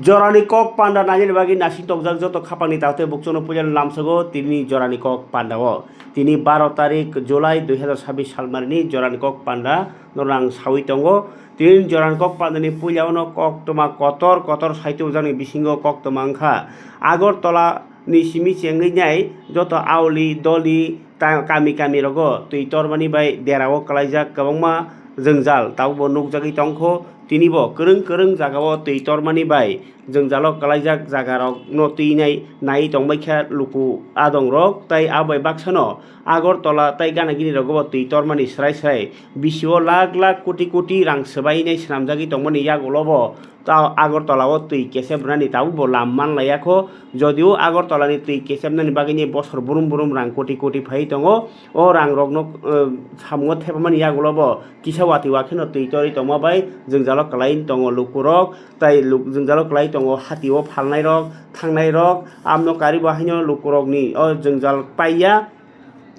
Jorani kok panda nanya bagi nasi tongjak joto khapangni taute buksono pujan lamsago tini jorani kok panda wo tini 12 tarik Julai 2026 salmarni jorani kok panda norang sawi tongo tini jorani kok panda ni pujaono kok toma kotor saite ujani bisingo kok toma angkha Agartala ni simi chengi nyai joto auli doli kami rogo tui tormani bai derawo kalaijak kabangma jongjal taubo nugjagui tongkho tini bo kereng jagao tui tormani bai jongjalo kalaijak jagarok no tui nai tongbaikha luku adong rok tai abai baksano Agartala tai ganagini rogo tui tormani srai bisio lakh koti rang sebainai swnamjagui tongmani yagulobo ta Agartala o tui kesebrani taubo lamman layakho jodio Agartala ni tui kesebnani bagini bosor burum rang koti phai tongo o rang rokno samungo thepamani yagulobo kisawati wakheno tui tori tongma bai jongjalo kalai tongo lukurok tai jongjalo kalai tongo hatio phalnai rok thangnai rok amno kari bahaino lukurok ni o jongjal paiya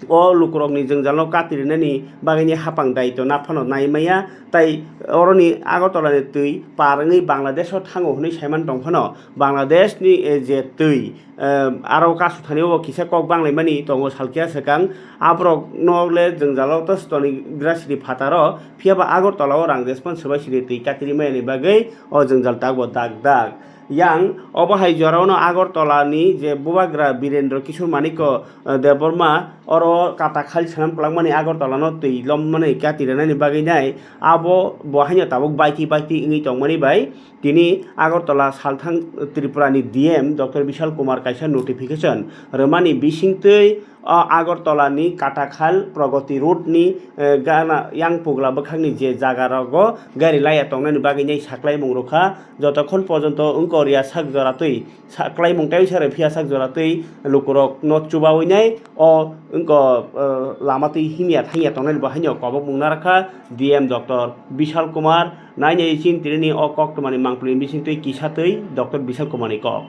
o lukurok ni jongjalo katirinani bagini hapang daito naphano naimaya tai oroni Agartala ni tui parangui Bangladesh o thango hinui saiman tongphano Bangladesh ni je tui aro kasu thanio kisa kok banglaimani tongo salkia sekang abrok nogle jongjalo to stoni grasiri phataro phiaba Agartala o rang response sebai siri tui katirimaya ni bagai o jongjal tagbo dag yang obahai jorano Agartala ni je bubagra Birendra Kishore Maniko Deborma oro kata khali sanam plangmani Agartala no tui lommani katiranani bagai nai abo bohaino tabuk baiti ingi tongmani bai tini Agartala salthang Tripura ni DM Dr. Bishal Kumar kaisa notification remani bisingtui Agartala ni Katakhal Pragati Road ni gana yang pugla bakhangni je jaga rogo gari laya tongnani bagai nai saklai mungrokha jotokhon porjonto ungkoria sak joratui saklai mungtai sare phia sak joratui lukurok no chubawi nai o ungko lamatui himya thangya tongnani bahaino kobok mungnarakha DM Dr. Bishal Kumar nainai chin tirini o koktomani mangpli bisingtui kisatui Dr. Bishal Kumar ni kok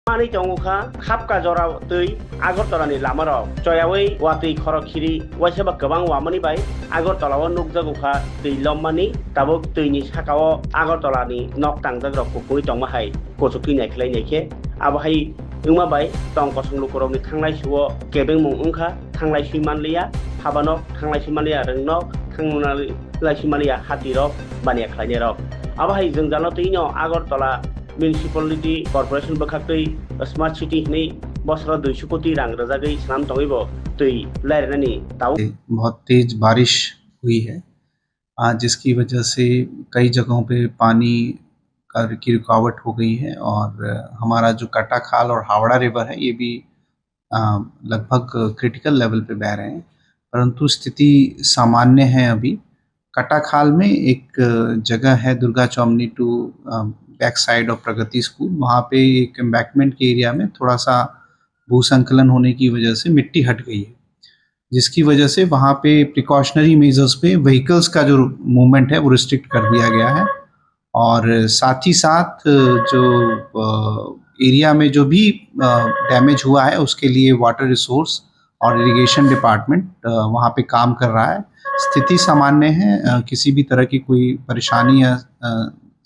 Mani tonguka khapka jora tui Agartala ni lamarok choyawi watui khorok khiri waisaba kabang wamani bai Agartala o nukjagukha tui lommani tabuk tui ni sakao Agartala ni nok tangjak kupui tongmahai kosukui naikhlai naikhe abahai ungma bai tong kosong lukurok ni thanglai suo kebeng mung ungkha thanglai suimanliya habanok thanglai suimanliya rengnok thanglai suimanliya hatirok bania khlainai rok abahai jongjalo tui no Agartala Municipality Corporation bakhaktui Smart City ni Basra 200 कोटी रांग रजागई स्नाम तंगइबो तui लायरनानि ताउ बहुत तेज बारिश हुई है जिसकी वजह से कई जगहों पे पानी की रुकावट हो गई है और हमारा जो कटाखाल और हावड़ा रिवर है ये भी लगभग क्रिटिकल लेवल पे बह रहे हैं परंतु स्थिति सामान्य है अभी कटाखाल में एक जगह है Durga Choumuhani to back side of Pragati school वहाँ पे एक एम्बैकमेंट के एरिया में थोड़ा सा भूसंकलन होने की वजह से मिट्टी हट गई है जिसकी वजह से वहाँ पे प्रिकॉशनरी मेजर्स पे व्हीकल्स का जो मूवमेंट है वो रिस्ट्रिक्ट कर दिया गया है और साथ ही साथ जो एरिया में जो भी डैमेज हुआ है उसके लिए वाटर रिसोर्स और इरिगेशन डिपार्टमेंट वहाँ पे काम कर रहा है स्थिति सामान्य है किसी भी तरह की कोई परेशानी या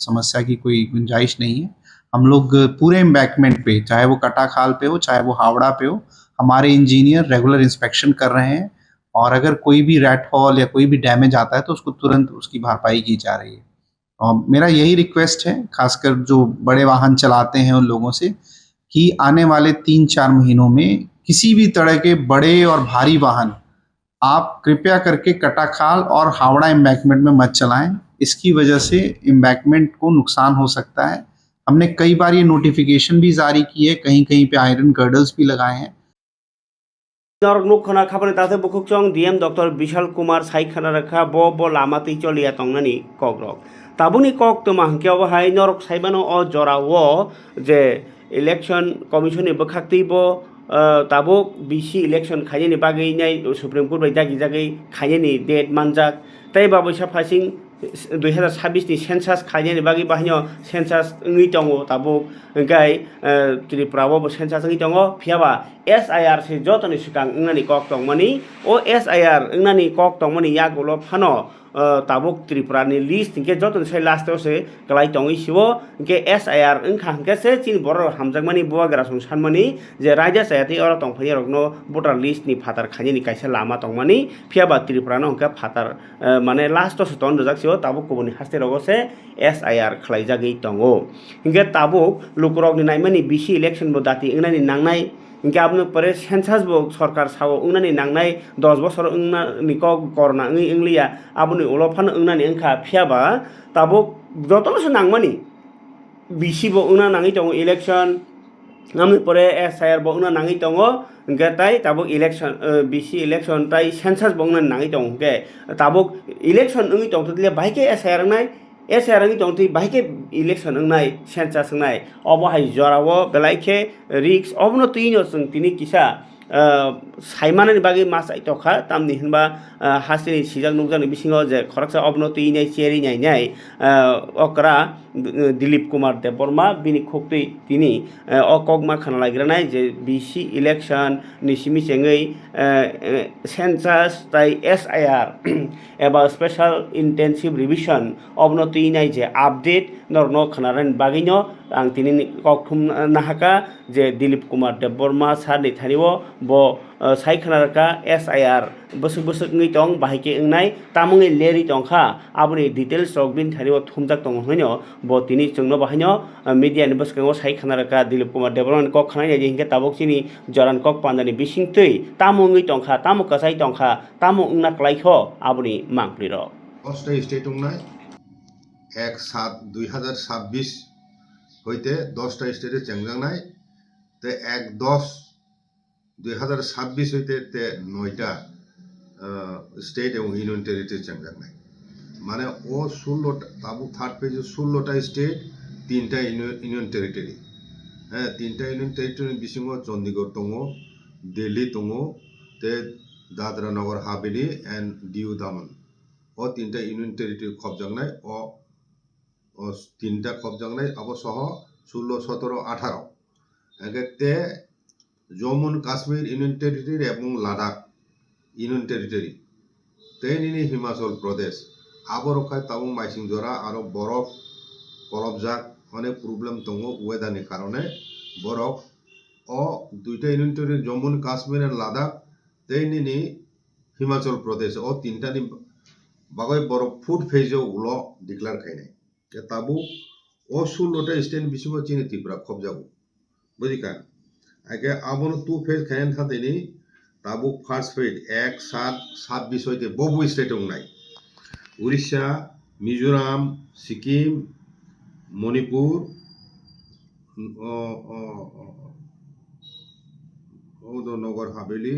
समस्या की कोई गुंजाइश नहीं है हम लोग पूरे एम्बैकमेंट पे चाहे वो कटाखाल पे हो चाहे वो हावड़ा पे हो हमारे इंजीनियर रेगुलर इंस्पेक्शन कर रहे हैं और अगर कोई भी रैटफॉल या कोई भी डैमेज आता है तो उसको तुरंत उसकी भरपाई की जा रही है और मेरा यही रिक्वेस्ट है खासकर जो बड़े वाहन चलाते हैं उन लोगों से कि आने वाले 3-4 महीनों में किसी भी तरह के बड़े और भारी वाहन आप कृपया करके कटाखाल और हावड़ा एम्बैकमेंट में मत चलाएं इसकी वजह से एम्बैकमेंट को नुकसान हो सकता है हमने कई बार ये नोटिफिकेशन भी जारी की है कहीं पे आयरन गर्डल्स भी लगाए हैं नरनुखना खाबने ताते बुकुचों DM Dr. Bishal Kumar साइखना रखा बो लामाती चलिया तंगनानि कग्रक ताबुनि कक तो माहकियाव हाय नरक साइबानो अ जरावो जे इलेक्शन कमिशन बखाक्तिबो ताबो BC इलेक्शन खायनि बागै नाय सुप्रीम कोर्ट बाय जागि खायनि डेट मानजाक ताइ बाबैसा फासिं 2026 ni census खायनि बागै बाहायनो census ngi tongo tabo gai Tripura bo census ngi tongo phiaba SIR se jotoni sikang ngani kok tongmani o SIR ngani kok tongmani yagulo phano tabuk Tripurani list hingke joton sai last o se kalai tongi sibo hingke SIR wngkha hingke se chini borok hamjakmani buwagra song sanmani je raja sayati oro tongphani rokno voter list ni phatar khaini kaisa lama tongmani phiaba Tripura no hingke phatar mane last o se ton rojak sibo tabuk kubuni haste rogo se SIR khlaijagui tongo hingke tabuk lukurok ni naimani BC election bo dati wngnani nangnai hingke aboni pore census bo sarkar sao wngnani nangnai 10 bosor wngnani kok korona wnglia aboni ulofan wngnani wngkha phiaba tabuk jotono se nangmani BC bo wngna nangui tongo election ngamni pore SIR bo wngna nangui tongo hingke tai tabuk election BC election tai census bo wngna nangui tongo hingke tabuk election wngui tongtodile baike SIR ngnai SIR wngui tongtoi baike election wngnai census wngnai obo hai jorao belaike risk obono tuino chung tini kisa saimanani bagi masai tokha tamni hinba hasini sijak nukjani bisingo je khoraksa obono tuinai cheri nai okra Dilip Kumar Deborma bini khoktui tini okokma khana lagranai je BC election ni simi chengei census tai SIR eba special intensive revision obono tuinai je update norno khanaran bagino ang tini kokthum nahaka je Dilip Kumar Deborma sar ni thanibo bo sai khanaraka SIR busuk busuk ngi tong bahike ngnai tamungi leri tongkha aboni details rok bin thanibo thumjak tong hoino bo tini chungno bahaino media ni boskango sai khanaraka Dilip Kumar Deborma kok khanai je hingke tabuk chini joran kok pandani bisingtui tamungi tongkha tamu kasai tongkha tamu ungna klaikho aboni mangpliro 10টা state উন্নয় 1/7/2026 হইতে 10টা স্টেটে চেংজাংনাই তে 1/10/2026 হইতে তে 9টা state এবং union territory চেংজাংনাই মানে ও 16টা তাবু থার্ড পেজে 16টা স্টেট 3টা ইউনিয়ন টেরিটরি হ্যাঁ 3টা ইউনিয়ন টেরিটরি বিসিঙ্গ চণ্ডীগড় দङ দিল্লি দङ তে দাদরা নগর হাভেলি এন্ড দিউ দামন ও 3টা ইউনিয়ন টেরিটরি খবজাংনাই ও 3টা খবজাংনাই অবসহ 16 17 18 এগেতে জম্মু কাশ্মীর ইউনিয়ন টেরিটরি এবং লাদাখ ইউনিয়ন টেরিটরি তেনিনি হিমাচল প্রদেশ আবরখায় তাবু মাইসিং জরা আরো বরফ কলবজাক অনেক প্রবলেম দङ ওয়েদারনি কারণে বরফ ও 2টা ইউনিয়ন টেরিটরি জম্মু কাশ্মীর আর লাদাখ তেনিনি হিমাচল প্রদেশ ও 3টানি বাগৈ বরফ ফুড ফেজও উলো ডিক্লার খাইনাই তাবু ও 16টা স্টেট বিসিব চিনি ত্রিপুরা খবজাবো বুঝিকা আগে আবনো 2 ফেজ খাইন থাতেনি তাবু ফার্স্ট ফেজ 1/7/26 হইতে বহু স্টেট নাই উড়িষ্যা মিজোরাম সিকিম মণিপুর নগর হাভেলি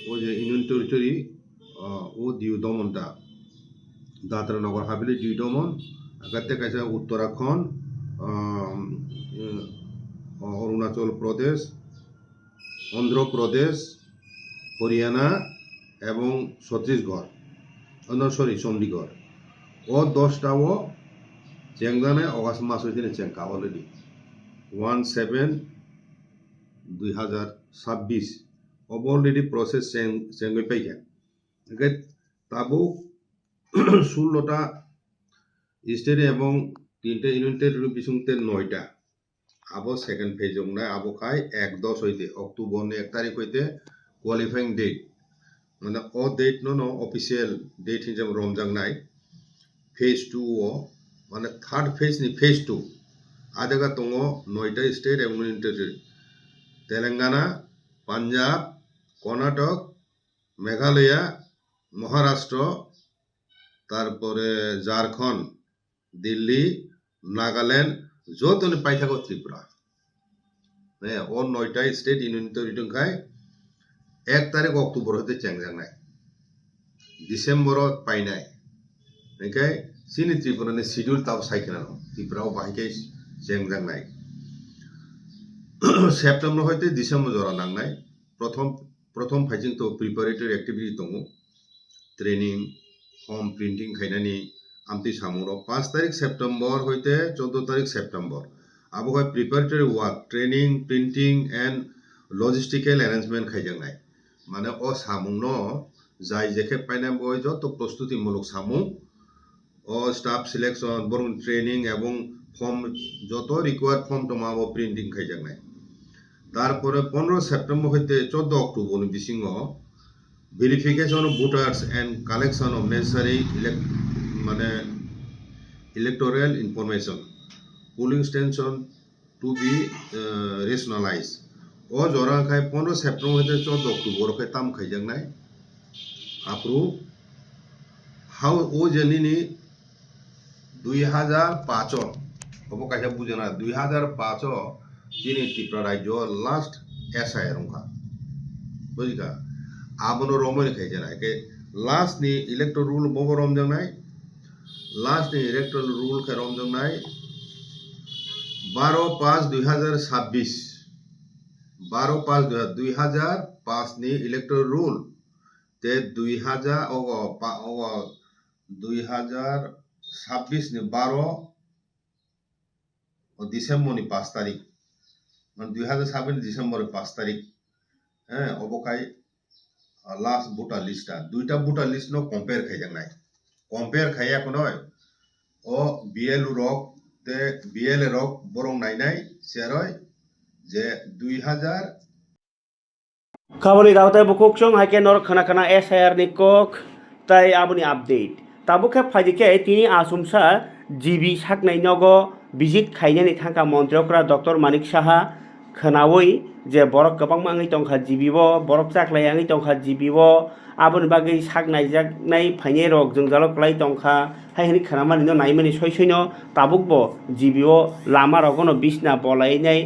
ও যে ইউনিয়ন টেরিটরি ও দিউ দমনটা দাদরা নগর হাভেলি দিউ দমন আগাতে কাছে উত্তরাখণ্ড অরুণাচল প্রদেশ অন্ধ্রপ্রদেশ হরিয়ানা এবং ছত্তিশগড় চণ্ডীগড় ও 10টাও চেংজানে অগাস্ট মাস হইতে চেংকা অলরেডি 1/7/2026 অলরেডি প্রসেস চেঙ্গই পাইকা তাবু 16টা স্টেট এবং 3টা ইউনিয়ন টেরিটরি বিসুংতে 9টা আবো সেকেন্ড ফেজ নাই আবো খাই 1/10 হইতে অক্টোবর 1 তারিখ হইতে কোয়ালিফাইং ডেট মানে ও ডেট নো অফিসিয়াল ডেট হিসাবে রমজাং নাই ফেজ 2 ও মানে থার্ড ফেজ নি ফেজ 2 আদাগা দङ 9টা স্টেট এবং ইউনিয়ন টেরিটরি তেলেঙ্গানা পাঞ্জাব কর্ণাটক মেঘালয়া মহারাষ্ট্র তারপরে ঝাড়খণ্ড দিল্লি নাগাল্যান্ড যতনে পাই থাকো ত্রিপুরা হ্যাঁ ও 9টা স্টেট ইউনিয়ন টেরিটরি খাই 1 তারিখ অক্টোবর হতে চেংজাং নাই ডিসেম্বর পাই নাই একাই সিনি ত্রিপুরানি শিডিউল তাও সাইকেনানো ত্রিপুরাও বাহিকে চেংজাং নাই সেপ্টেম্বর হইতে ডিসেম্বর জরা নাংনাই প্রথম ফাইজিং তো প্রিপারেটরি অ্যাক্টিভিটি দङ ট্রেনিং ফর্ম প্রিন্টিং খাইনানি আমতি সামুর 5 তারিখ সেপ্টেম্বর হইতে 14 তারিখ সেপ্টেম্বর আবহাওয়া preparatory work training printing and logistical arrangement খাইজাংনাই মানে ও সামুং যাই যেখে পাইনাম বই যত প্রস্তুতিমূলক সামু ও স্টাফ সিলেকশন বরং ট্রেনিং এবং ফর্ম যত রিকোয়ার্ড ফর্ম টমাবো প্রিন্টিং খাইজানাই তারপরে 15 সেপ্টেম্বর হইতে 14 অক্টোবর বিসিং verification of voters and collection of necessary মানে electoral information polling station two B rationalise ও জরা খাই 15 সেপ্টেম্বর হইতে 14 অক্টোবর খাই তাম খাইজানাই আপ্রুভ হাউ ও জেনিনি 2005 अब कहीं बुझना 2005 चीनी त्रिपुरा राज्य लास्ट ऐसा है रुका बुझिका आबनो रोमन खाई जना के लास्ट नि इलेक्टोरल रूल बोबो रोम जंगनाय लास्ट नि इलेक्टोरल रूल के रोम जंगनाय 12/5/2026 12/5/2005 नि इलेक्टोरल रूल ते 2026 नि 12 ডিসেম্বর 5 তারিখ মানে 2007 ডিসেম্বর 5 তারিখ হ্যাঁ অবকাই লাস্ট ভোটার লিস্টটা দুইটা ভোটার লিস্ট নো কম্পেয়ার খাইজাং নাই কম্পেয়ার খাই এখন হয় ও বিএল রক তে বিএল রক বরং নাই নাই সেরয় যে 2000 Kaboni daw tayo bukok chong haken nor khana khana SIR ni kok tai aboni update tabukhe phajike tini asumsa GB saknai nogo visit khainani thangka montrokra Dr. Manik Saha khanawi je borok gobang mangi tongkha GB bo borok chaklai angi tongkha GB bo aboni bagi saknai jaknai phaine rok jongjalok klai tongkha haini khanamani no naimani soisoino tabukbo GB o lama rogono bisna bolai nai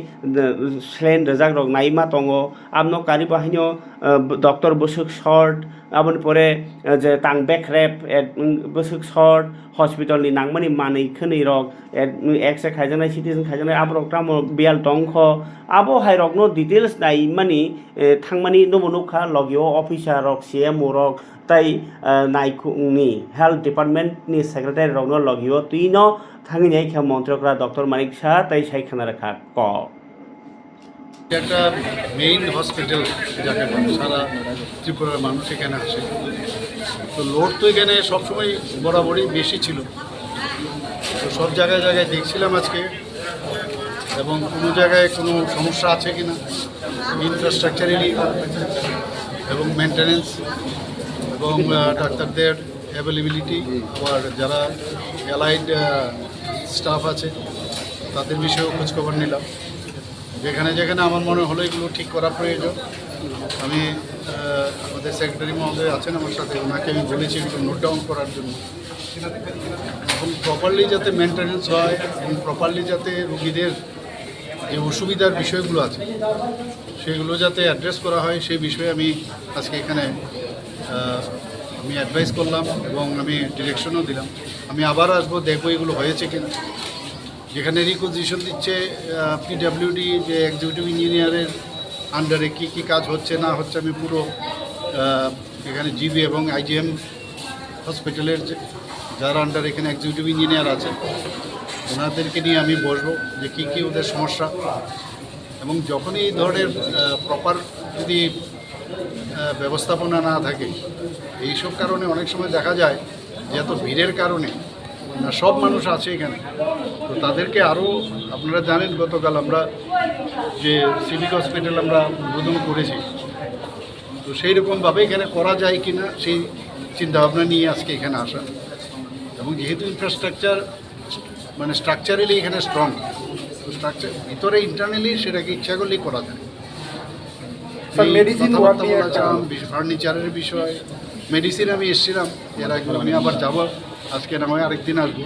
slen rejak rok naima tongo abno kari bahino Dr. Busuk short aboni pore je tang back rep busuk short hospital ni nangmani manei khani rok x khaijanai citizen khaijanai abrok tamo bial tongkho abo hai rok no details nai mani thangmani nomonukha logio officer rok CMO rok tai naikuni health department ni secretary rok no logio tuino thangi nei kha montrokra Dr. Manik Saha tai sai khana rakha ko একটা main hospital যাকে সারা ত্রিপুরার মানুষ এখানে আসে তো load তো এখানে সবসময় বরাবরই বেশি ছিল তো সব জায়গায় জায়গায় দেখছিলাম আজকে এবং কোনো জায়গায় কোনো সমস্যা আছে কিনা ইনফ্রাস্ট্রাকচারালি এবং মেনটেন্যান্স এবং ডাক্তারদের অ্যাভেলেবিলিটি আর যারা অ্যালাইড স্টাফ আছে তাদের বিষয়েও খোঁজখবর নিলাম যেখানে যেখানে আমার মনে হলো এগুলো ঠিক করা প্রয়োজন আমি আমাদের সেক্রেটারি মহোদয় আছেন আমার সাথে ওনাকে আমি বলেছি এগুলো নোট ডাউন করার জন্য এবং প্রপারলি যাতে মেনটেন্যান্স হয় এবং প্রপারলি যাতে রুগীদের যে অসুবিধার বিষয়গুলো আছে সেগুলো যাতে অ্যাড্রেস করা হয় সেই বিষয়ে আমি আজকে এখানে আমি অ্যাডভাইস করলাম এবং আমি ডিরেকশনও দিলাম আমি আবার আসবো দেখবো এগুলো হয়েছে কিনা যেখানে রিকোজিশন দিচ্ছে পিডাব্লিউডি যে এক্সিকিউটিভ ইঞ্জিনিয়ারের আন্ডারে কী কী কাজ হচ্ছে না হচ্ছে আমি পুরো এখানে জিবি এবং আইজিএম হসপিটালের যারা আন্ডার এখানে এক্সিকিউটিভ ইঞ্জিনিয়ার আছে ওনাদেরকে নিয়ে আমি বসবো যে কী কী ওদের সমস্যা এবং যখনই এই ধরনের প্রপার যদি ব্যবস্থাপনা না থাকে এইসব কারণে অনেক সময় দেখা যায় যে এত ভিড়ের কারণে সব মানুষ আছে এখানে তো তাদেরকে আরও আপনারা জানেন গতকাল আমরা যে সিভিক হসপিটাল আমরা উদ্বোধন করেছি তো সেই রকমভাবে এখানে করা যায় কি না সেই চিন্তাভাবনা নিয়ে আজকে এখানে আসা এবং যেহেতু ইনফ্রাস্ট্রাকচার মানে স্ট্রাকচারালি এখানে স্ট্রং তো স্ট্রাকচার ভিতরে ইন্টারনালি সেটাকে ইচ্ছা করলেই করা যায় ফার্নিচারের বিষয় মেডিসিন আমি এসেছিলাম এর আগে আমি আবার যাবো আজকে না হয় আরেকদিন আসবো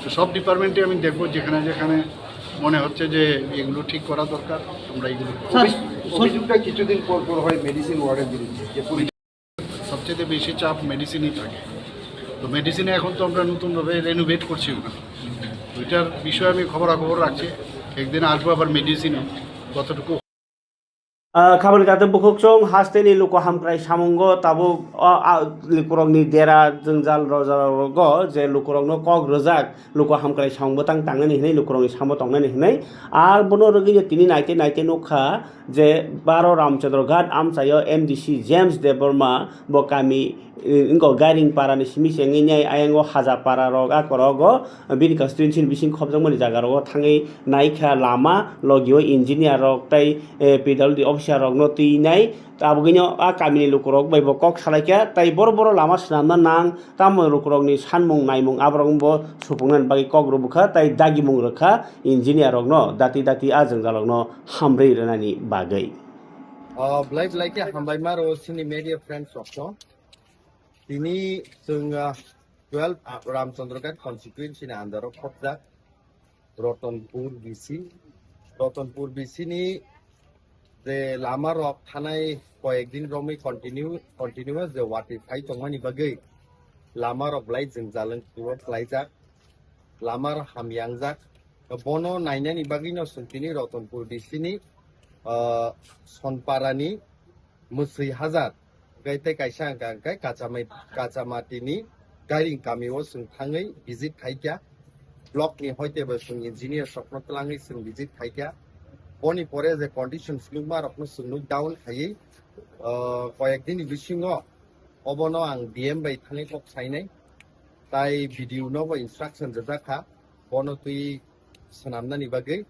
তো সব ডিপার্টমেন্টে আমি দেখবো যেখানে যেখানে মনে হচ্ছে যে এগুলো ঠিক করা দরকার আমরা এগুলো অভিযোগটা কিছুদিন পর পর হয় মেডিসিন ওয়ার্ডের বিরুদ্ধে যে সবচেয়ে বেশি চাপ মেডিসিনই থাকে তো মেডিসিনে এখন তো আমরা নতুনভাবে রেনোভেট করছি ওইটার বিষয়ে আমি খবরাখবর রাখছি একদিন আসবো আবার মেডিসিনে কতটুকু Kaboni kata bukuk chong haste ni luko hamkrai samungo tabu lukurong ni dera jengjal rogo je lukurong no kok rojak luko hamkrai samung botang tangnani hinai lukurong ni samo tongnani hinai ar bono rogi je tini naite nokha je baro Ramchandra Ghat amchayo MDC James Deborma bo kami ingo garing para ni simi sengi nyai ayango haja para rog akorogo bini constituency bising khobjangmani jaga rogo thangi naikha lama logio engineer rok tai PWD officer rok no tinai tabugino a kamini lukurok bai bo kok salaikya tai boro lama snamna nang tamo lukurok ni sanmung naimung abrong bo supungnan bagi kok rubukha tai dagi mung rakha engineer rok no dati ajeng jalok no hamrei renani bagai Blight like a Hambaimar or Sini Media Friends of John. Tini Sung 12 Ramchandragat constituency in Andhra Kotda, Rotonpur BC. Rotonpur BC ni the Lama Rock Hanai Koegdin Romi continuous the Wati Fight on Mani Bagay. Lama of Lights in Zalan towards Lightzak, Lama Hamyangzak, a Bono Nine Ibagino Suntini Rotonpur BC ni Sonparani Musri Hazard. Gaite kaisa kai kacamati ni garing kami o sung thangai visit khaikya block ni hoite ba sung engineer sopno tlangai sung visit khaikya boni pore je condition slumar apno sung down khai koyekdin bisingo obono ang DM bai thangai kok sainai tai video no ba instruction jaka bono tui sanamna ni bagai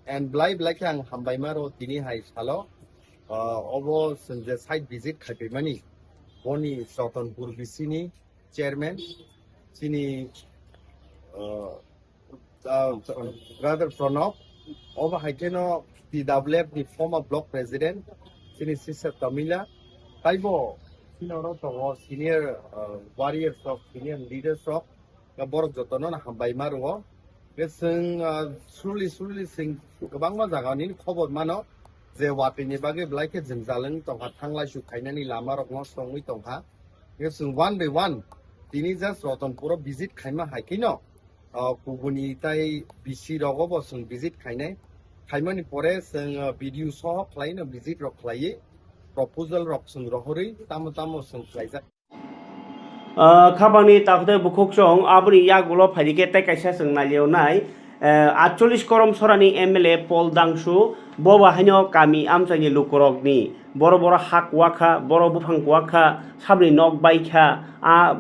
and blai ang hambaimaro tini hai salo obo sungje site visit khaipimani boni Rotonpur BC ni chairman sini brother Pranab obo haikeno PWF ni former block president sini sister Tamila taibo sinoro to senior warriors of senior leaders of borok jotono na hambaimaro sing slowly sing gobangma jagani khobor mano je wapini bage blaike jingjaleng tongha thanglai su khainani lama rokno songui tongha sing one by one tini just Rotonpur visit khaima haikino kubuni tai BC rogo bo sing visit khainai khaimani pore sing video so khlaino visit rok khlai proposal rok sing rohori tamo sing khlaijak খাবাংনি তাহতে বুকুক চং আবনি ইয়াগুলো ফাইদিকে তাই কাইসা जों नालियावनाय 48 करम सरानि MLA पल दांसु बबाहायनो गामि आमचाइनि लुकरकनि बड़ हाक वाखा बड़ बुफां वाखा साबनि नक बाइखा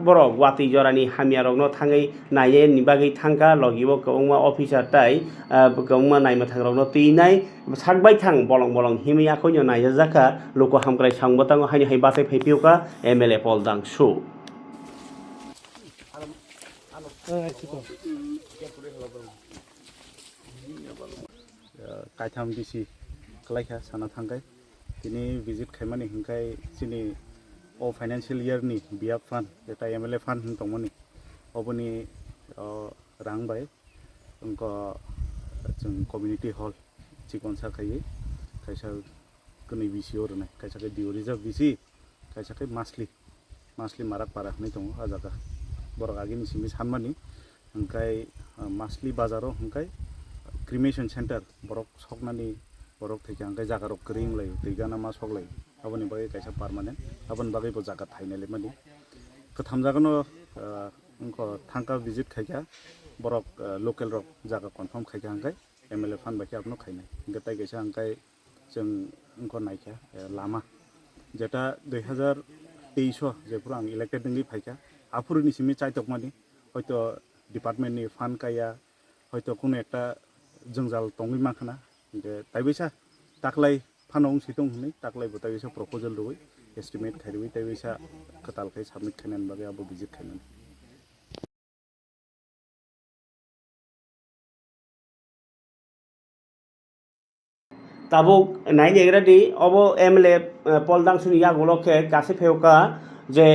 बड़ वाति जरानि हामियारकनो थाङै नाये निबागै थांगा लगिबो गौमा अफिसार ताइ गौमा नायमा थांग्रावनो तीनाय साकबाय थां बलं हिमियाखौनो नाया जाखा लुक हामग्राय सांबताङो हायनि हाय बासाय फैपिउका MLA पल दांसु कायथाम बिसि कलाइखा साना थांगाय दिनै विजिट खायमानि हिंखाय जोंनि फाइनान्शियल इयारनि बियाब फान्ड जेटा MLA फान्ड दंमोन अबनि रां बाय उनको जों कम्युनिटी हल चिकन साखायै खायसा गनै बिसि अरनाय खायसाखै दिउ रिजार्भ बिसि खायसाखै मासलि माराक पारा होनाय दङ आजागा बरक आगिनि सिमि सानमानि ओंखाय मासलि बाजाराव ओंखाय क्रिमेशन सेंटर बरक सकनानि बरक थैका ओंखाय जागा रक रिंलाय दैगाना मा सकलाय आबनि बागै खायसा पार्मानेंट आबनि बागै बो जागा थायनायले मानि कथाम जागानो उनको थांका विजिट खायका बरक लोकल रक जागा कन्फर्म खायका ओंखाय MLA फान्ड बायखा आपनो खायनाय ओंखाय ताइ गैसा ओंखाय जों उनको नायखा लामा जेटा 2023 जेफोर आं इलेक्टेड नङि फायका आफुरनि सिमि चाइतक मानि हयतो डिपार्टमेन्टनि फान्ड काया हयतो कोनो एकटा जंजाल तंगै माखाना जे ताइबैसा ताकलाय फानों सितों हनै ताकलाय बताइसा प्रपोजल दबै एस्टिमेट खाइबै ताइबैसा कतालखाय सबमिट खायनान बागै आबो visit खायनान tabuk naini egradi obo MLA Pol Dangsuni yagoloke kase feuka je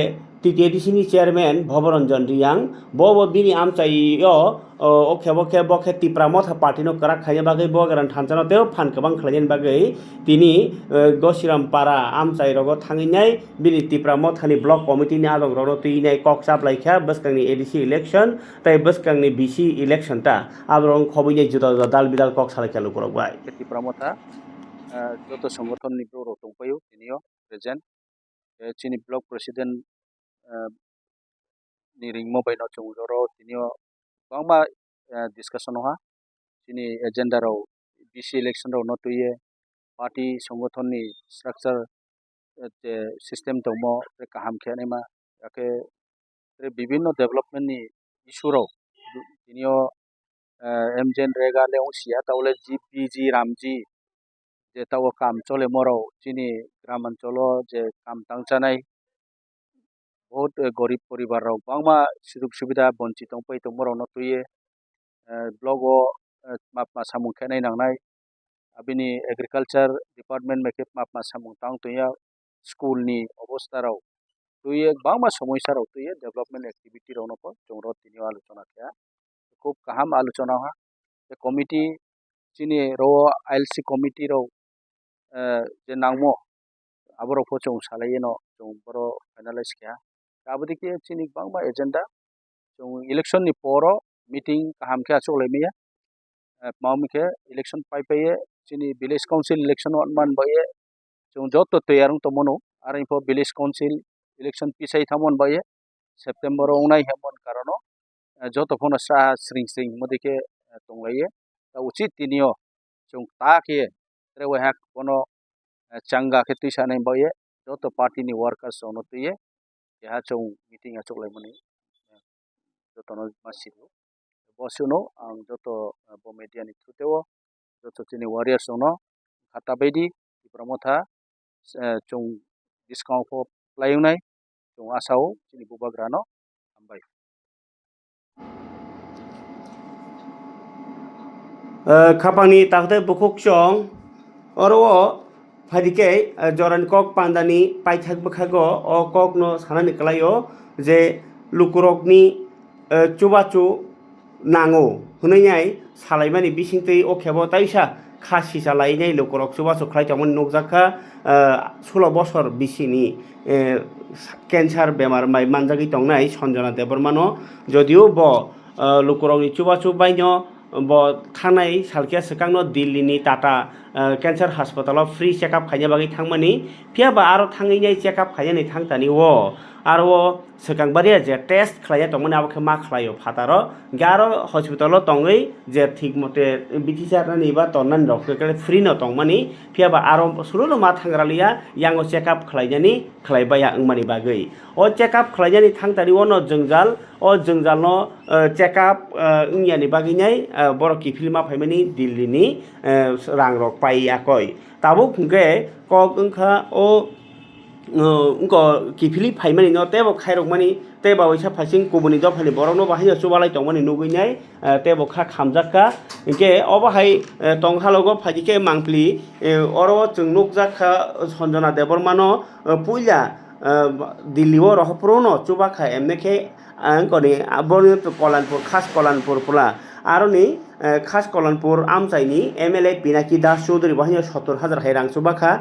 TTDC ni chairman Bhabaranjan Riyang bobo bini amchaiyo oke tipramot party no karak khaya bagai bogaran thanchano teo phan kabang khlayen bagai tini gosiram para amchai rogo thanginai bini tipramot hani block committee ni along rogo tinai kok supply kha baskangni ADC election tai baskangni BC election ta abrong khobine juda dal bidal kok salai khalu korok bai tipramota joto সংগঠন ni bro tongpayo tinio present chini block president ni ringmo baino chungjoro tinio bangma discussion ha chini agenda ro BC election ro no tuye party संगठननि structure जे system दङ बे गाहाम खेयानायमा याके विभिन्न डेभलपमेन्टनि इस्युराव दिनियाव Amgen रेगा लेवसिया तावले जी रामजी जे ताव काम चले मराव चिनि ग्रामांचलो जे काम तांचानाय बहुत गरीब परिवार बांमा सुजुग सुबिदा बंचित दंफाय दंमराव नतुये ब्लॉग मापमा सामुं खेनाय नांनाय अबिनि एग्रीकल्चर डिपार्टमेंट मेके मापमा सामुं तां तुया स्कूलनि अवस्थाराव तुये बांमा समस्याराव तुये डेवलपमेंट एक्टिविटी राव नको जोंरो दिनियाव आलोचना खेया खूब गाहाम आलोचना हा जे कमिटी चिनि रो आईएलसी कमिटी राव जे नांगमो आबरो फोचों सालायो न जों बरो फाइनलाइज खेया गाबोदि के चिनि बांमा एजेंडा जों इलेक्शन नि परो मीटिंग गाहाम खेया चलायमैया मावमिखे इलेक्शन पाइपाये चिनि विलेज काउंसिल इलेक्शन मान बाये जों जत तैयार तो मनो आरो इनफो विलेज काउंसिल इलेक्शन पिसाई थामन बाये सेप्टेम्बर उनाय हेमन कारनो जत फोन सा स्रिं मदिके तंलाये उचित दिनियो जों ताके रेवे हाक कोनो चांगा के तुइसा नै बाये जत पार्टी नि वर्कर्स ono तुये या जों मीटिंग चलायमनि जतनो मासिबो बसुनो आं जत ब मीडिया नि थ्रुतेव जत चिनि वारियर्स ono खाता बायदि प्रमथा जों डिस्काउंट को लायनाय जों आसाव चिनि बुबाग्रानो हामबाय खापांनि ताखते बुकुकचं अरो फादिके जरान कक पांदानि पाइथाक बखागो अ कक नो सानानि कलायो जे लुकुरकनि चुबाचु नांगो हुनैयाय सालायमानि बिसिंतै अखेबो ताइसा खासि सालायनाय लुकुरक चुबाचु खालायथामोन नगजाखा 16 बছর बिसिनि कैंसर बेमार माइ मानजागि तंनाय संजना देबरमानो जदिउ ब लुकुरकनि चुबाचु बायनो ब थानाय सालकिया सकांनो दिल्लीनि टाटा कैंसर हास्पातालाव फ्री चेकअप खायनो बागै थांमानि फियाबा आरो थाङैनाय चेकअप खायनो थांतानि आरो सकांबारिया जे टेस्ट खालाया तंमोन आबो मा खालायो फातारो गारो हस्पिटालाव तंगै जे ठीक मते बिथिसारनानि बा तन्नानि डॉक्टर फ्री न तंमानि फियाबा आरो सुलुनो मा थांग्रालिया यांगो चेकअप खालायनानि खालायबाया अंमानि बागै ओ चेकअप खालायनानि थांतानि न जंजालनो चेकअप इंयानि बागैनाय बर किफिलमा फायमानि दिल्लीनि रां रक पाइयाखै ताबो खुंगे कक अंखा ओ उनको किफिली फाइमानि न तेबो खायरक मानि तेबा वैसा फासिं गुबुननि दफानि बरनो बाहाय सुबालाय तंमानि नुगैनाय तेबो खा खामजाखा इनके अबाहाय तंहालगो फाजिके मांगप्ली अरो जों नुकजाखा संजना देबरमानो पुइला दिल्लीओ रहपुरोनो चुबाखा एमनेखे आंकनि आबोनि कलानपुर खास कलानपुर पुला आरोनि खास कलानपुर आमचाइनि एमएलए पिनाकी दास चौधरी बाहाय 70,000 हाय रां चुबाखा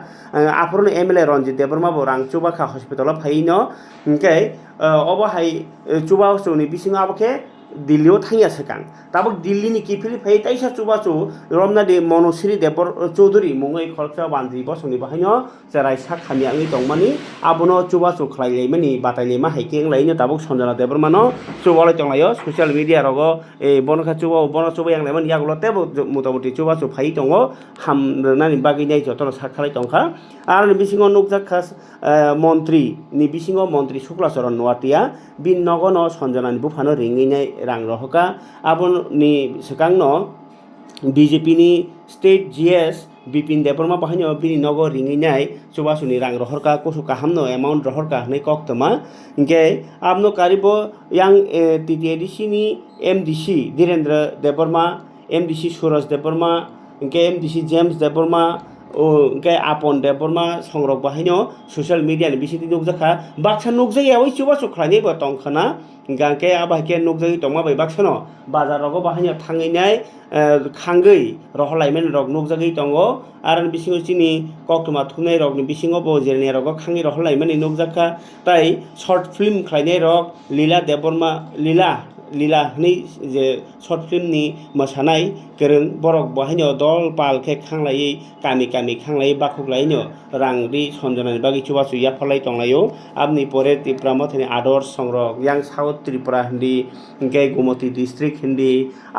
आफुरनो एमएलए रंजित देबरमाबो रां चुबाखा हस्पिटालाव फायनो इनके अबाहाय चुबाचुनि बिसिङाव आबोखे दिल्लीओ थांया सकां ताबो दिल्लीनि किफिली फाय ताइसा चुबाचु रमनादि मनोश्री देबर चौधरी मुङै खरसा बानजि बसंनि बाहायनो जेराय साखानि आंनि दंमानि आबोनो चुबाचु खलायलायमानि बातायलायमा हाइकें लायनो ताबो संजना देबरमानो चुबालाय तंलायो ससियेल मीडिया रगो ए बनखा चुबा बन चुबाय आंलायमोन यागुलो तेबो मोटामुटी चुबाचु फाय दङो हामनानि बागैनाय जतन साखालाय तंखा आरो बिसिङाव नुकजाखा मन्त्री नि बिसिङाव मन्त्री शुक्लाचरण नवाटिया बिन नगनो संजनानि बुफानो रिङैनाय रां रहका आबोनि सकांनो बीजेपी नि स्टेट जीएस बिपिन देबरमा बाहायनो बिनि नगो रिङैनाय चुबाचुनि रां रहरका कुसु काहामनो अमाउन्ट रहरका हनै कक्तमा इनके आबनो कारिबो यां टीटीएडीसी नि एमडीसी धीरेन्द्र देबरमा एमडीसी सूरज देबरमा इनके एमडीसी जेम्स देबरमा इनके आपन देबरमा संरक बाहायनो सोशल मीडिया नि बिसिति नुकजाखा बाक्सा नुकजायावै चुबाचु खालायनायबो तंखाना गांके आबाहके नुकजायै तंमा बै बाक्सानो बाजारावबो बाहायनो थाङैनाय खांगै रहलायमेन रग नुकजायै तंगो आरो बिसिङो चिनि कक्तमा थुनाय रगनि बिसिङो बो जेलनि रग खांगै रहलायमेन नुकजाखा ताई शर्ट फिल्म खालायनाय रग लीला देबरमा लीला हनै जे शर्ट फिल्मनि मोसानाय गोरों बरक बाहायनो दल पालखे खांलायै कामि खांलायै बाखुकलायनो रांरि संजनानि बागै चुबाचु याफालाय तंलायो आबनि परे तिप्रामथनि आदर्श संरक यां साउथ त्रिपुरा हिंदी इनके गोमती डिस्ट्रिक्ट हिंदी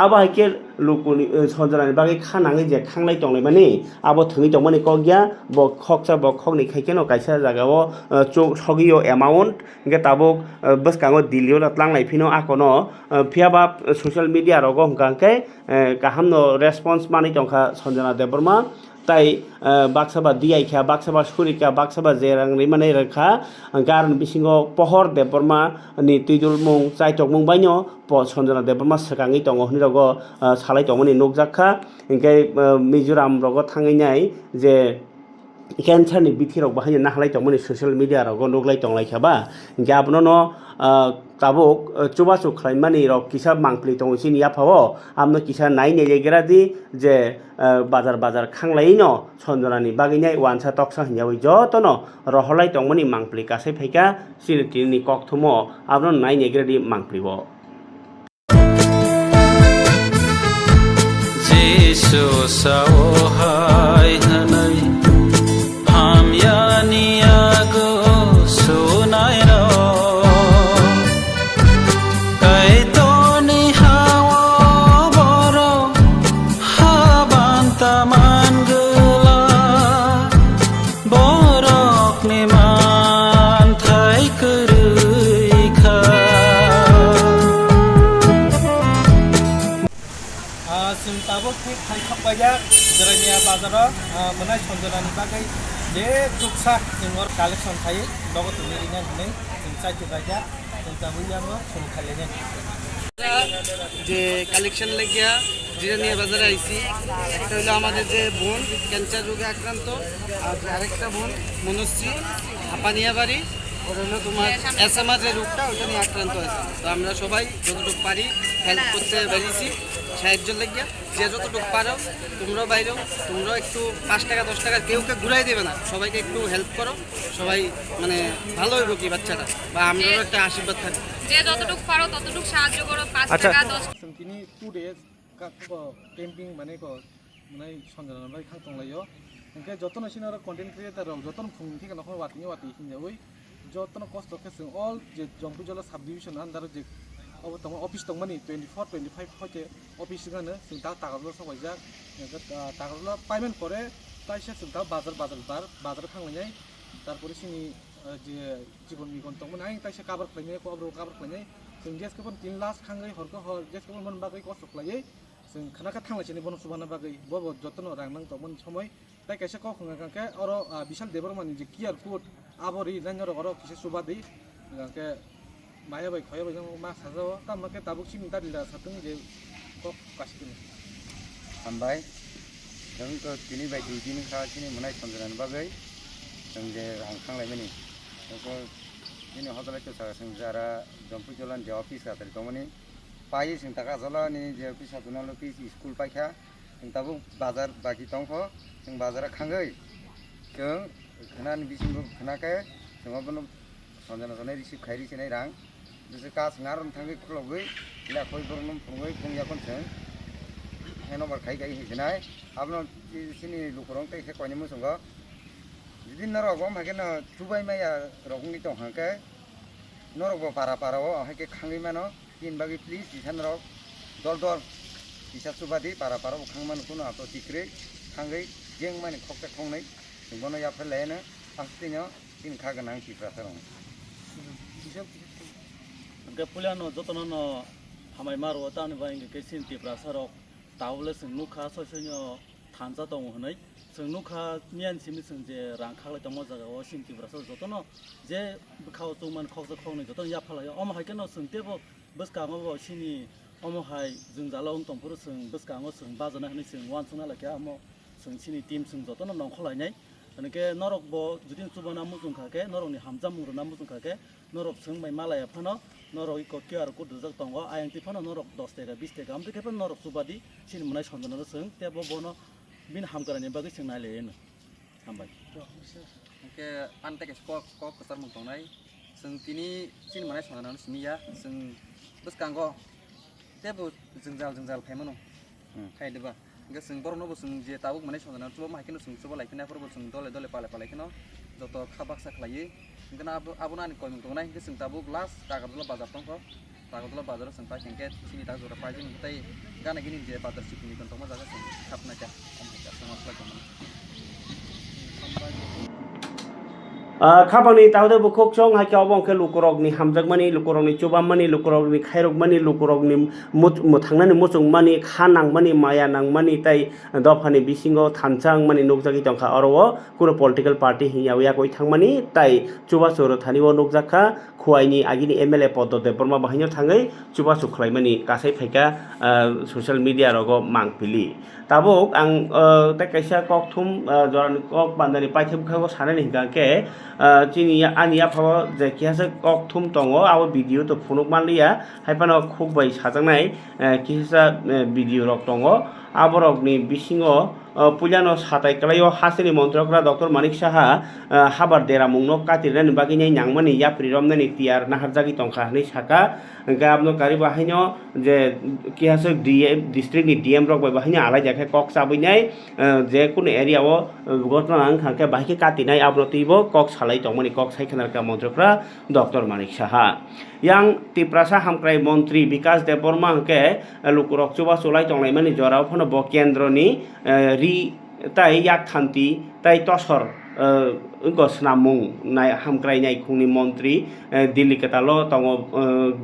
आबाहके lukuni sonjana bagi khanangi je khanglai tonglai mani abo thungi tongmani kogya bo khoksa bo khokni khaikeno kaisa jagao sogio amount hingke tabuk bwskango dilio tlanglai phino akono phiaba social media rogo hingkangke kaham no response mani tongkha sonjana deborma tai baksaba diaikha baksaba surika baksaba jerang rimani rekha garan bisingo pohor deborma ni tuidul mung chaitok mung baino po sonjana deborma sekangi tongo hnirogo salai tongmani nukjakha hingke mizoram rogo thangai nai je cancer ni bithi rok bahai nahlai tongmani social media rogo nuklai tonglai khaba hingke abono no tabuk chubachu khlaimani rok kisa mangpli tongo sini yaphao amno kisa nai nejegera di je bazar khanglai no sonjana ni bagi nai wansa toksa hinjawi jotono roholai tongmani mangpli kasai phaika sini tini kok thumo abono nai nejegera di mangpli bo Jesus sawahai hanai hamyani ago sunai no kai toni hawa boro habanta mangula borok ni man thai kurui kha जों दाबो थांखांबाया जोंनिया बाजाराव मोननाय सनजनानि बागै जे जुगसा जों collection थायो नगद लिरना होनाय जों चाइजोबाया जों दाबोयानो सम खालायनाय যে কালেকশন লাগিয়া জিরানিয়া বাজারে আইছি একটা হলো আমাদের যে বোন ক্যান্সার রোগে আক্রান্ত আর আরেকটা বোন মনশ্রী হাপানিয়া বাড়ি ওটা হলো তোমার এসএমআর যে রোগটা ওটা নিয়ে আক্রান্ত আছে তো আমরা সবাই যতটুকু পারি হেল্প করতে বেরিয়েছি সাহায্য লাগিয়া যে যতটুকু পারো তোমরাও বাইরেও তোমরাও একটু 5 টাকা 10 টাকা কেউ ঘুরাই দেবে না সবাইকে একটু হেল্প করো সবাই মানে ভালো হইব কি বাচ্চাটা বা আমরাও একটা আশীর্বাদ থাকবে যে যতটুকু পারো ততটুকু সাহায্য করো 5 টাকা 10 जोंनि 2 days camping माने को माने सनजना बाय खां तंलायो ओंके जतन सिनार कंटेंट क्रिएटर रok जतन फुंनि थिक नखर वाति हिनजावै जतन कष्ट के जों ऑल जे जंपुजला सब डिविजन अंडर जे अब तंग ऑफिस तंगमानि 24 25 हते ऑफिस गानो जों दा तागरल सबायजा तागरल पेमेंट करे ताइसे जों दा बाजार खांलायनाय तारपरे सिनि जे जीवन मिगन तंगमोन आइ ताइसे कवर खालायनाय को अब्रो कवर खालायनाय जों गेस केबन 3 लाख खांगै हरको हर गेस केबन मन बागै कष्ट खालायै जों खानाखा थांलायसिनि बन सुबाना बागै बब जतन रां नां तमन समय ताइ कैसे क खंगाके और विशाल देबरमानि जे कियार कोड आबरि नाइनर और किसे सुबादै गाके माया बाय खय बाय मा साजाव तामके ताबुक सिनि दादिला सातों जे क कासिनि हामबाय जों तो तिनि बाय दिन खा सिनि मोनाय सनजनानि बागै जों जे रां खांलायमानि तो ini hotel itu saya senjara jompu jalan di office atau di mana pagi sing tak kalah ni di office satu nol office school pakai sing tabu bazar bagi tongko sing bazar kanggai keng kena ni bising kena ke semua pun sonjana sonai receive khairi sini rang jadi kas ngaron tanggai kulogai ila koi berenam pungai punya konsen heno berkai kai hisenai abno sini lukurong teh kau ni musuh jadi nara gom hagen cubai maya rogong itu hangke nara gom para wo hake khangi mano tin bagi please disan rog dor bisa subadi para wo khang man kuno atau tikre khangi jeng mani khokte khongnai bono ya phelaina astinyo tin khaga nang tipra sarong ke puliano jotono hamai maro tani baing ke sin tipra sarok tawle sing nukha sosenyo thansa tong honai जों नुखा नियान सिमि जों जे रां खालाय दङ जागाव सिमति brass जतन जे खाव तुमान खौज खौनै जतन या फालाय अम हायकेन जों तेबो बसकाङो सिनि अम हाय जों जालाव तंफोर जों बसकाङो जों बाजना हनै जों वान सुना लाखे अम जों सिनि टीम जों जतन नं खलायनाय अनके नरक बो जुदिन सुबना मुजुं खाके नरकनि हामजा मुरना मुजुं खाके नरक जों माय मालाया फानो नरक इको किआर कोड जक दङ आइएनटि फानो नरक 10 टाका 20 टाका आमते केफन नरक सुबादि सिनि मोनाय सनजन जों तेबो बनो bin ham karani bagi sing nai len hambai ke ante ke ko kesar mongtonai sing tini sin manai sonanan simia sing bus kanggo tebo jengjal phaimano khaideba ge sing borno bo sing je tabuk manai sonanan tuba mahkino sing tuba laikina forbo sing dole pale kino joto khabak saklai ngena abuna ni koy mongtonai ge sing tabuk last tagarla bazar tongko Takutlah bazar sentai kengket sini tak zora pajin tapi kan gini je bazar sini kan toma jaga sen kapna ja sama sekali খাবানি তাহলে বুকুক চং হাইকে অবংকে লুকুরগনি হামজাগমানি লুকুরগনি চুবামমানি লুকুরগনি খাইরগমানি লুকুরগনি থাংনানি মুচুংমানি খা নাংমানি মায়া নাংমানি তাই দফানি বিসিঙ্গো থানচাংমানি নুকজাগি দंखा अरवो कुनो political party हियाव याकoi थांमानि ताई चुबासुर थानिव नुकजाखा खुवाइनि आगिनि MLA पदते Burma बाहायनो थाङै चुबासु खलाइमानि गासै फाइका ससियेल मिडिया रगो मांगपिलि ताबुक आं ताइ काइसा ककथुम जरानि कक बान्दानि पाइथेबखागो सानानि हिंगाके चिनि आनिया फाव जे किहासे ककथुम दङो आव भिडिअ तो फुनुक मानलिया हाइपानो खुगबाय साजांनाय किहासा भिडिअ रक दङो आबरकनि बिसिङो पुजानो साताय कलायो हासिनि मन्त्रकरा डक्टर मानिक साहा हाबार देरा मुंनो कातिरनानि बागिनै नांमानि याप्रि रमनानि तियार नाहारजागि दंखा हनै साका गाबनो कारि बाहायनो जे किहासे डिस्ट्रिक्टनि डीएम रक बाहायनो आलाय जाखे कक साबैनाय जे कुन एरियाव घटना नांखाके बाहायके कातिनाय आबनतिबो कक सालाय दंमानि कक साइखनारका मन्त्रकरा doctor Manik Saha yang tiprasa hamkrai मन्त्री विकास देबबर्मा के लुकुरक चुबा चुलाय दंलायमानि जराव फनो ब केन्द्रनि रि ताइ याक थान्ति ताइ तसर गसनामुं नाय हामक्रायनाय खुंनि मन्त्री दिल्ली केतालो दङ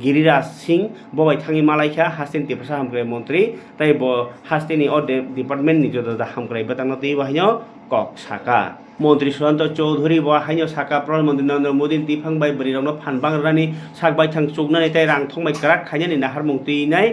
गिरिराज सिंह बबाय थाङि मालायखा हास्टेन तिप्रसा हामक्राय मन्त्री ताइ ब हास्टेनि अ डिपार्टमेन्टनि जदा हामक्राय बतांनो दै बाहायनो कक साका मन्त्री सुशान्त चौधरी बाहायनो साका प्रधानमन्त्री नरेन्द्र मोदी दिफांबाय बरिरावनो फानबांरानि सागबाय थां चुगनानै ताइ रां थंबाय क्राक खायनानि नाहार मुंतिनाय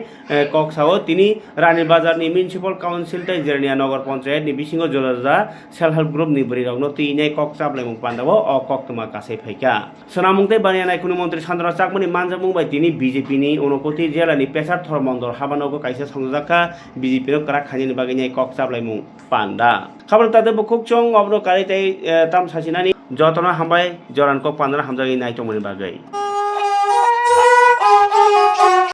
कक साओ तिनि रानि बाजारनि म्युनिसिपल काउन्सिल ताइ जेरनिया नगर पन्चायतनि बिसिङो जलजा सेल्फ हेल्प ग्रुपनि बरिरावनो तिनाय कक चाबलायमुं पान्दावो अ कक तमा गासै फाइका सोनामुंताइ बानियानाय खुनि मन्त्री सान्द्रा चाकमनि मानजामुंबाय तिनि बिजेपिनि उनकति जिल्लानि पेसार थरमन्दर हाबानगो काइसा संजाखा बिजेपि नो क्राक खायनानि बागिनाय कक चाबलायमुं पान्दा खाबर तादे बुकुक चं अबनो कारिताय ताम सासिनानि जतना हामबाय जरान कक पान्दा हामजागि नायतमनि बागै